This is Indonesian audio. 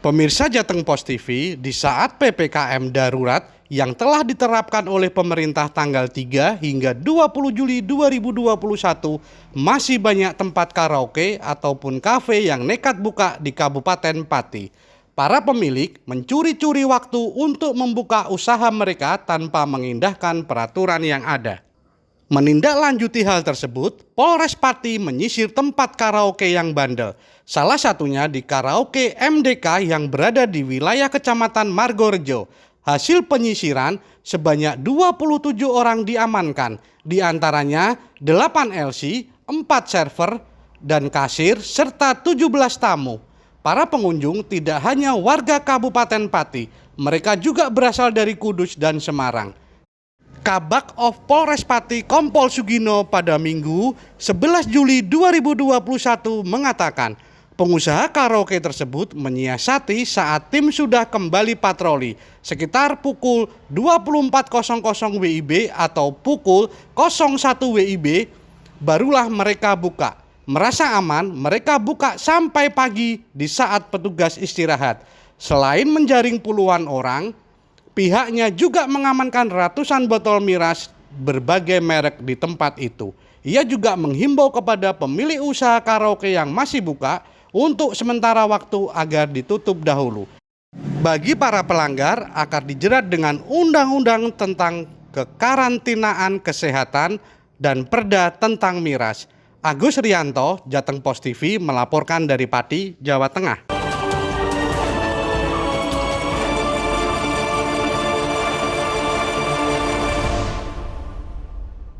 Pemirsa Jateng Pos TV, di saat PPKM darurat yang telah diterapkan oleh pemerintah tanggal 3 hingga 20 Juli 2021, masih banyak tempat karaoke ataupun kafe yang nekat buka di Kabupaten Pati. Para pemilik mencuri-curi waktu untuk membuka usaha mereka tanpa mengindahkan peraturan yang ada. Menindaklanjuti hal tersebut, Polres Pati menyisir tempat karaoke yang bandel. Salah satunya di karaoke MDK yang berada di wilayah Kecamatan Margorejo. Hasil penyisiran, sebanyak 27 orang diamankan, di antaranya 8 LC, 4 server, dan kasir, serta 17 tamu. Para pengunjung tidak hanya warga Kabupaten Pati, mereka juga berasal dari Kudus dan Semarang. Kabak of Polres Pati Kompol Sugino pada Minggu 11 Juli 2021 mengatakan pengusaha karaoke tersebut menyiasati saat tim sudah kembali patroli sekitar pukul 24.00 WIB atau pukul 01 WIB barulah mereka buka. Merasa aman, mereka buka sampai pagi di saat petugas istirahat. Selain menjaring puluhan orang, pihaknya juga mengamankan ratusan botol miras berbagai merek di tempat itu. Ia juga menghimbau kepada pemilik usaha karaoke yang masih buka untuk sementara waktu agar ditutup dahulu. Bagi para pelanggar akan dijerat dengan undang-undang tentang kekarantinaan kesehatan dan perda tentang miras. Agus Rianto, Jateng Pos TV melaporkan dari Pati, Jawa Tengah.